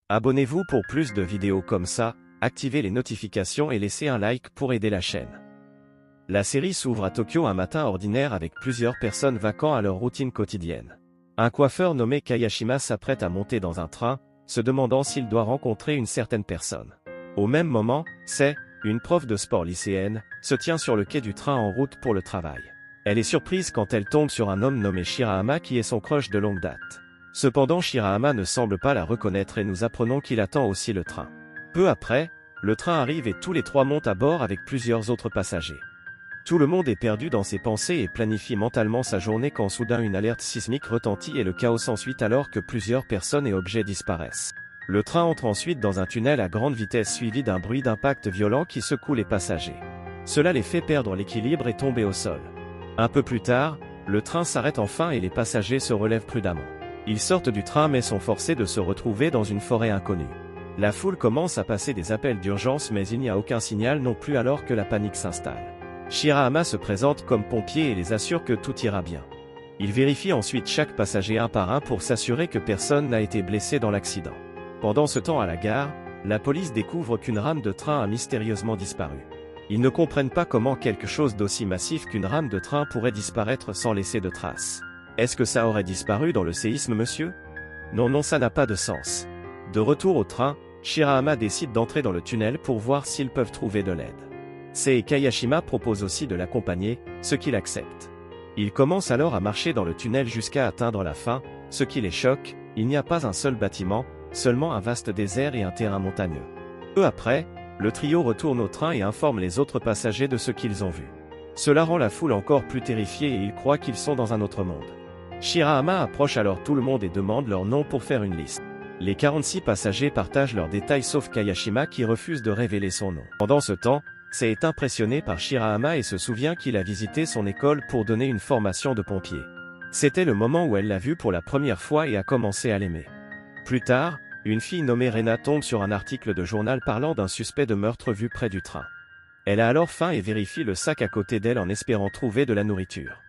Abonnez-vous pour plus de vidéos comme ça, activez les notifications et laissez un like pour aider la chaîne. La série s'ouvre à Tokyo un matin ordinaire avec plusieurs personnes vaquant à leur routine quotidienne. Un coiffeur nommé Kayashima s'apprête à monter dans un train, se demandant s'il doit rencontrer une certaine personne. Au même moment, une prof de sport lycéenne, se tient sur le quai du train en route pour le travail. Elle est surprise quand elle tombe sur un homme nommé Shirahama qui est son crush de longue date. Cependant Shirahama ne semble pas la reconnaître et nous apprenons qu'il attend aussi le train. Peu après, le train arrive et tous les trois montent à bord avec plusieurs autres passagers. Tout le monde est perdu dans ses pensées et planifie mentalement sa journée quand soudain une alerte sismique retentit et le chaos s'ensuit alors que plusieurs personnes et objets disparaissent. Le train entre ensuite dans un tunnel à grande vitesse suivi d'un bruit d'impact violent qui secoue les passagers. Cela les fait perdre l'équilibre et tomber au sol. Un peu plus tard, le train s'arrête enfin et les passagers se relèvent prudemment. Ils sortent du train mais sont forcés de se retrouver dans une forêt inconnue. La foule commence à passer des appels d'urgence mais il n'y a aucun signal non plus alors que la panique s'installe. Shirahama se présente comme pompier et les assure que tout ira bien. Il vérifie ensuite chaque passager un par un pour s'assurer que personne n'a été blessé dans l'accident. Pendant ce temps à la gare, la police découvre qu'une rame de train a mystérieusement disparu. Ils ne comprennent pas comment quelque chose d'aussi massif qu'une rame de train pourrait disparaître sans laisser de traces. Est-ce que ça aurait disparu dans le séisme, monsieur? Non, ça n'a pas de sens. De retour au train, Shirahama décide d'entrer dans le tunnel pour voir s'ils peuvent trouver de l'aide. Kayashima propose aussi de l'accompagner, ce qu'il accepte. Ils commencent alors à marcher dans le tunnel jusqu'à atteindre la fin, ce qui les choque, il n'y a pas un seul bâtiment, seulement un vaste désert et un terrain montagneux. Peu après, le trio retourne au train et informe les autres passagers de ce qu'ils ont vu. Cela rend la foule encore plus terrifiée et ils croient qu'ils sont dans un autre monde. Shirahama approche alors tout le monde et demande leur nom pour faire une liste. Les 46 passagers partagent leurs détails sauf Kayashima qui refuse de révéler son nom. Pendant ce temps, est impressionné par Shirahama et se souvient qu'il a visité son école pour donner une formation de pompier. C'était le moment où elle l'a vu pour la première fois et a commencé à l'aimer. Plus tard, une fille nommée Rena tombe sur un article de journal parlant d'un suspect de meurtre vu près du train. Elle a alors faim et vérifie le sac à côté d'elle en espérant trouver de la nourriture.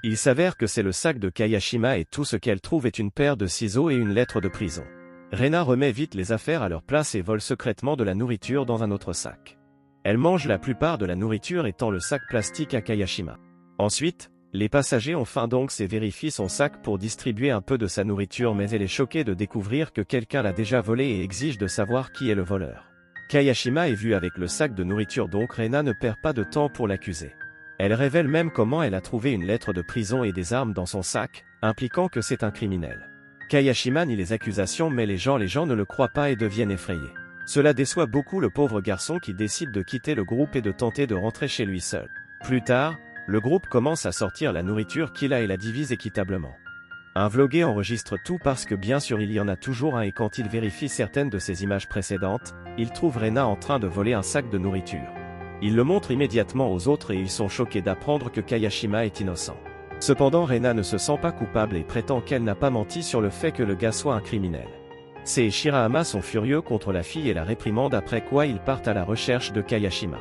Il s'avère que c'est le sac de Kayashima et tout ce qu'elle trouve est une paire de ciseaux et une lettre de prison. Rena remet vite les affaires à leur place et vole secrètement de la nourriture dans un autre sac. Elle mange la plupart de la nourriture et tend le sac plastique à Kayashima. Ensuite, les passagers ont faim donc vérifient son sac pour distribuer un peu de sa nourriture mais elle est choquée de découvrir que quelqu'un l'a déjà volé et exige de savoir qui est le voleur. Kayashima est vue avec le sac de nourriture donc Rena ne perd pas de temps pour l'accuser. Elle révèle même comment elle a trouvé une lettre de prison et des armes dans son sac, impliquant que c'est un criminel. Kayashima nie les accusations mais les gens ne le croient pas et deviennent effrayés. Cela déçoit beaucoup le pauvre garçon qui décide de quitter le groupe et de tenter de rentrer chez lui seul. Plus tard, le groupe commence à sortir la nourriture qu'il a et la divise équitablement. Un vlogueur enregistre tout parce que bien sûr il y en a toujours un et quand il vérifie certaines de ses images précédentes, il trouve Rena en train de voler un sac de nourriture. Il le montre immédiatement aux autres et ils sont choqués d'apprendre que Kayashima est innocent. Cependant Rena ne se sent pas coupable et prétend qu'elle n'a pas menti sur le fait que le gars soit un criminel. Et Shirahama sont furieux contre la fille et la réprimandent après quoi ils partent à la recherche de Kayashima.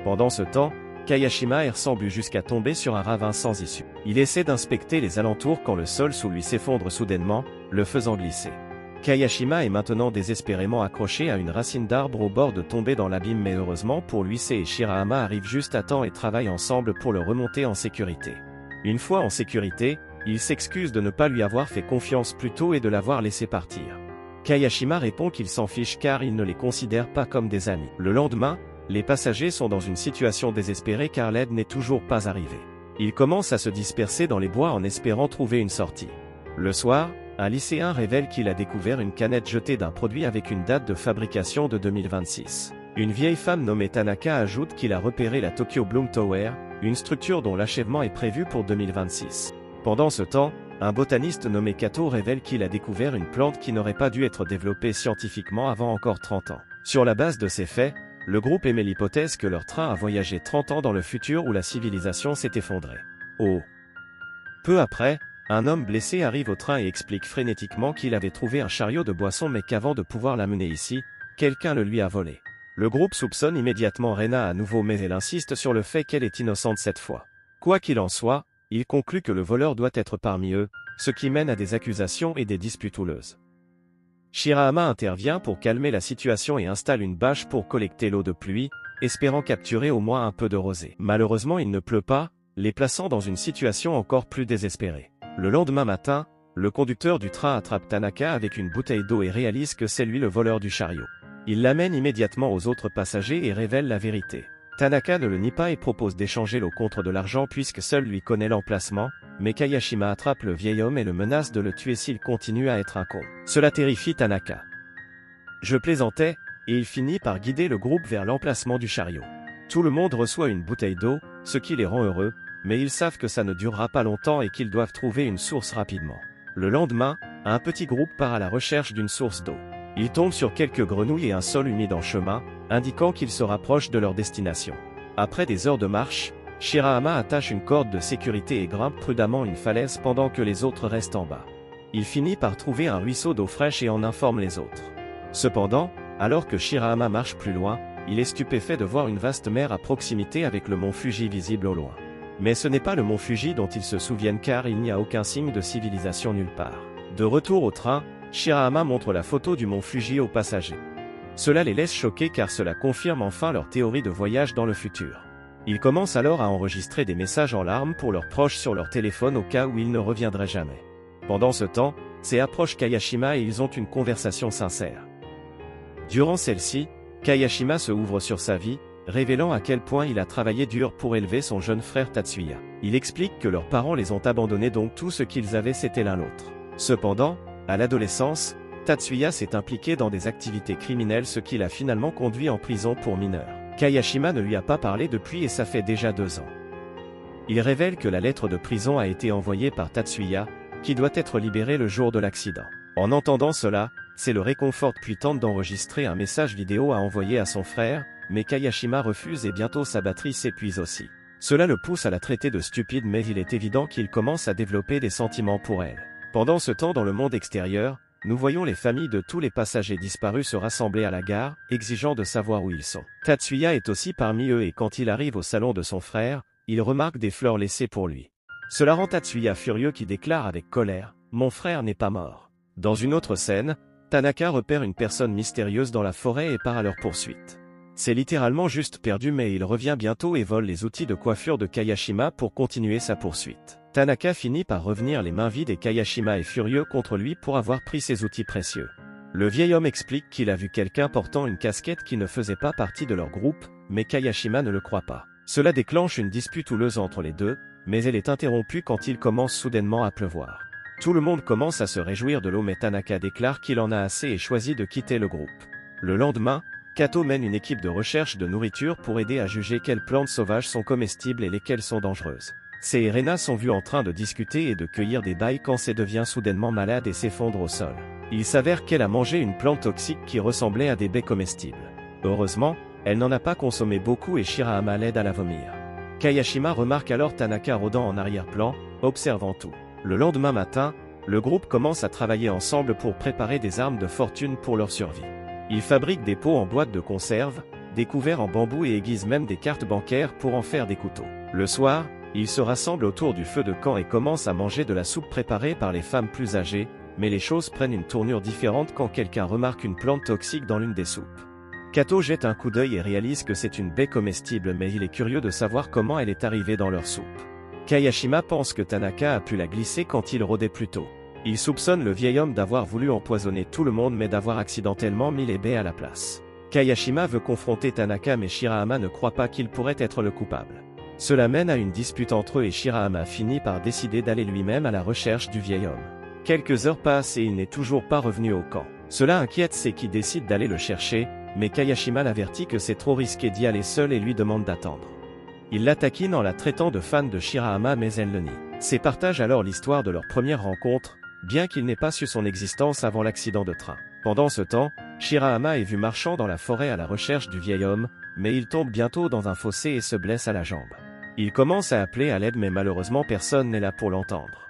Pendant ce temps, Kayashima erre sans but jusqu'à tomber sur un ravin sans issue. Il essaie d'inspecter les alentours quand le sol sous lui s'effondre soudainement, le faisant glisser. Kayashima est maintenant désespérément accroché à une racine d'arbre au bord de tomber dans l'abîme mais heureusement pour lui et Shirahama arrivent juste à temps et travaillent ensemble pour le remonter en sécurité. Une fois en sécurité, il s'excuse de ne pas lui avoir fait confiance plus tôt et de l'avoir laissé partir. Kayashima répond qu'il s'en fiche car il ne les considère pas comme des amis. Le lendemain, les passagers sont dans une situation désespérée car l'aide n'est toujours pas arrivée. Ils commencent à se disperser dans les bois en espérant trouver une sortie. Le soir, un lycéen révèle qu'il a découvert une canette jetée d'un produit avec une date de fabrication de 2026. Une vieille femme nommée Tanaka ajoute qu'il a repéré la Tokyo Bloom Tower, une structure dont l'achèvement est prévu pour 2026. Pendant ce temps, un botaniste nommé Kato révèle qu'il a découvert une plante qui n'aurait pas dû être développée scientifiquement avant encore 30 ans. Sur la base de ces faits, le groupe émet l'hypothèse que leur train a voyagé 30 ans dans le futur où la civilisation s'est effondrée. Peu après, un homme blessé arrive au train et explique frénétiquement qu'il avait trouvé un chariot de boisson mais qu'avant de pouvoir l'amener ici, quelqu'un le lui a volé. Le groupe soupçonne immédiatement Rena à nouveau mais elle insiste sur le fait qu'elle est innocente cette fois. Quoi qu'il en soit, il conclut que le voleur doit être parmi eux, ce qui mène à des accusations et des disputes houleuses. Shirahama intervient pour calmer la situation et installe une bâche pour collecter l'eau de pluie, espérant capturer au moins un peu de rosée. Malheureusement il ne pleut pas, les plaçant dans une situation encore plus désespérée. Le lendemain matin, le conducteur du train attrape Tanaka avec une bouteille d'eau et réalise que c'est lui le voleur du chariot. Il l'amène immédiatement aux autres passagers et révèle la vérité. Tanaka ne le nie pas et propose d'échanger l'eau contre de l'argent puisque seul lui connaît l'emplacement, mais Kayashima attrape le vieil homme et le menace de le tuer s'il continue à être un con. Cela terrifie Tanaka. Je plaisantais, et il finit par guider le groupe vers l'emplacement du chariot. Tout le monde reçoit une bouteille d'eau, ce qui les rend heureux, mais ils savent que ça ne durera pas longtemps et qu'ils doivent trouver une source rapidement. Le lendemain, un petit groupe part à la recherche d'une source d'eau. Ils tombent sur quelques grenouilles et un sol humide en chemin, indiquant qu'ils se rapprochent de leur destination. Après des heures de marche, Shirahama attache une corde de sécurité et grimpe prudemment une falaise pendant que les autres restent en bas. Il finit par trouver un ruisseau d'eau fraîche et en informe les autres. Cependant, alors que Shirahama marche plus loin, il est stupéfait de voir une vaste mer à proximité avec le mont Fuji visible au loin. Mais ce n'est pas le mont Fuji dont ils se souviennent car il n'y a aucun signe de civilisation nulle part. De retour au train, Shirahama montre la photo du mont Fuji aux passagers. Cela les laisse choqués car cela confirme enfin leur théorie de voyage dans le futur. Ils commencent alors à enregistrer des messages en larmes pour leurs proches sur leur téléphone au cas où ils ne reviendraient jamais. Pendant ce temps, c'est approche Kayashima et ils ont une conversation sincère. Durant celle-ci, Kayashima se ouvre sur sa vie, révélant à quel point il a travaillé dur pour élever son jeune frère Tatsuya. Il explique que leurs parents les ont abandonnés donc tout ce qu'ils avaient c'était l'un l'autre. Cependant, à l'adolescence, Tatsuya s'est impliqué dans des activités criminelles ce qui l'a finalement conduit en prison pour mineurs. Kayashima ne lui a pas parlé depuis et ça fait déjà 2 ans. Il révèle que la lettre de prison a été envoyée par Tatsuya, qui doit être libéré le jour de l'accident. En entendant cela, c'est le réconforte puis tente d'enregistrer un message vidéo à envoyer à son frère, mais Kayashima refuse et bientôt sa batterie s'épuise aussi. Cela le pousse à la traiter de stupide mais il est évident qu'il commence à développer des sentiments pour elle. Pendant ce temps dans le monde extérieur, nous voyons les familles de tous les passagers disparus se rassembler à la gare, exigeant de savoir où ils sont. Tatsuya est aussi parmi eux et quand il arrive au salon de son frère, il remarque des fleurs laissées pour lui. Cela rend Tatsuya furieux qui déclare avec colère « Mon frère n'est pas mort ». Dans une autre scène, Tanaka repère une personne mystérieuse dans la forêt et part à leur poursuite. C'est littéralement juste perdu mais il revient bientôt et vole les outils de coiffure de Kayashima pour continuer sa poursuite. Tanaka finit par revenir les mains vides et Kayashima est furieux contre lui pour avoir pris ses outils précieux. Le vieil homme explique qu'il a vu quelqu'un portant une casquette qui ne faisait pas partie de leur groupe, mais Kayashima ne le croit pas. Cela déclenche une dispute houleuse entre les deux, mais elle est interrompue quand il commence soudainement à pleuvoir. Tout le monde commence à se réjouir de l'eau mais Tanaka déclare qu'il en a assez et choisit de quitter le groupe. Le lendemain, Kato mène une équipe de recherche de nourriture pour aider à juger quelles plantes sauvages sont comestibles et lesquelles sont dangereuses. Sei et Rena sont vus en train de discuter et de cueillir des baies quand Sei devient soudainement malade et s'effondre au sol. Il s'avère qu'elle a mangé une plante toxique qui ressemblait à des baies comestibles. Heureusement, elle n'en a pas consommé beaucoup et Shirahama l'aide à la vomir. Kayashima remarque alors Tanaka rôdant en arrière-plan, observant tout. Le lendemain matin, le groupe commence à travailler ensemble pour préparer des armes de fortune pour leur survie. Ils fabriquent des pots en boîte de conserve, des couverts en bambou et aiguisent même des cartes bancaires pour en faire des couteaux. Le soir, ils se rassemblent autour du feu de camp et commencent à manger de la soupe préparée par les femmes plus âgées, mais les choses prennent une tournure différente quand quelqu'un remarque une plante toxique dans l'une des soupes. Kato jette un coup d'œil et réalise que c'est une baie comestible mais il est curieux de savoir comment elle est arrivée dans leur soupe. Kayashima pense que Tanaka a pu la glisser quand il rôdait plus tôt. Il soupçonne le vieil homme d'avoir voulu empoisonner tout le monde mais d'avoir accidentellement mis les baies à la place. Kayashima veut confronter Tanaka mais Shirahama ne croit pas qu'il pourrait être le coupable. Cela mène à une dispute entre eux et Shirahama finit par décider d'aller lui-même à la recherche du vieil homme. Quelques heures passent et il n'est toujours pas revenu au camp. Cela inquiète Sei qui décide d'aller le chercher, mais Kayashima l'avertit que c'est trop risqué d'y aller seul et lui demande d'attendre. Il la taquine en la traitant de fan de Shirahama mais elle le nie. Sei partage alors l'histoire de leur première rencontre, bien qu'il n'ait pas su son existence avant l'accident de train. Pendant ce temps, Shirahama est vu marchant dans la forêt à la recherche du vieil homme, mais il tombe bientôt dans un fossé et se blesse à la jambe. Il commence à appeler à l'aide mais malheureusement personne n'est là pour l'entendre.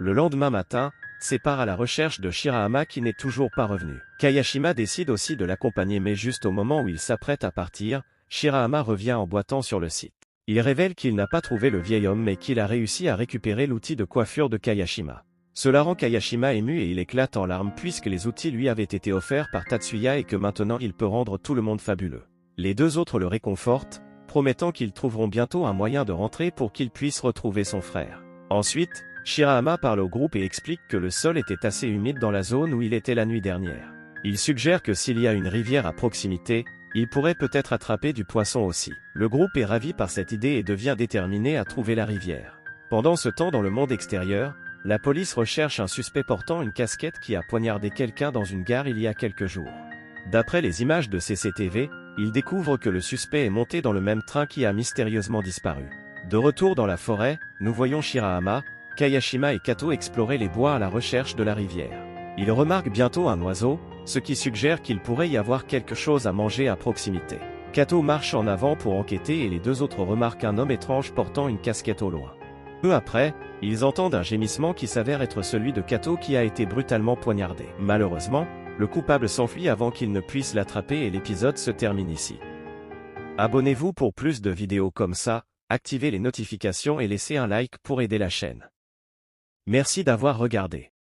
Le lendemain matin, Sei part à la recherche de Shirahama qui n'est toujours pas revenu. Kayashima décide aussi de l'accompagner mais juste au moment où il s'apprête à partir, Shirahama revient en boitant sur le site. Il révèle qu'il n'a pas trouvé le vieil homme mais qu'il a réussi à récupérer l'outil de coiffure de Kayashima. Cela rend Kayashima ému et il éclate en larmes puisque les outils lui avaient été offerts par Tatsuya et que maintenant il peut rendre tout le monde fabuleux. Les deux autres le réconfortent, promettant qu'ils trouveront bientôt un moyen de rentrer pour qu'il puisse retrouver son frère. Ensuite, Shirahama parle au groupe et explique que le sol était assez humide dans la zone où il était la nuit dernière. Il suggère que s'il y a une rivière à proximité, il pourrait peut-être attraper du poisson aussi. Le groupe est ravi par cette idée et devient déterminé à trouver la rivière. Pendant ce temps dans le monde extérieur, la police recherche un suspect portant une casquette qui a poignardé quelqu'un dans une gare il y a quelques jours. D'après les images de CCTV, ils découvrent que le suspect est monté dans le même train qui a mystérieusement disparu. De retour dans la forêt, nous voyons Shirahama, Kayashima et Kato explorer les bois à la recherche de la rivière. Ils remarquent bientôt un oiseau, ce qui suggère qu'il pourrait y avoir quelque chose à manger à proximité. Kato marche en avant pour enquêter et les deux autres remarquent un homme étrange portant une casquette au loin. Peu après, ils entendent un gémissement qui s'avère être celui de Kato qui a été brutalement poignardé. Malheureusement, le coupable s'enfuit avant qu'il ne puisse l'attraper et l'épisode se termine ici. Abonnez-vous pour plus de vidéos comme ça, activez les notifications et laissez un like pour aider la chaîne. Merci d'avoir regardé.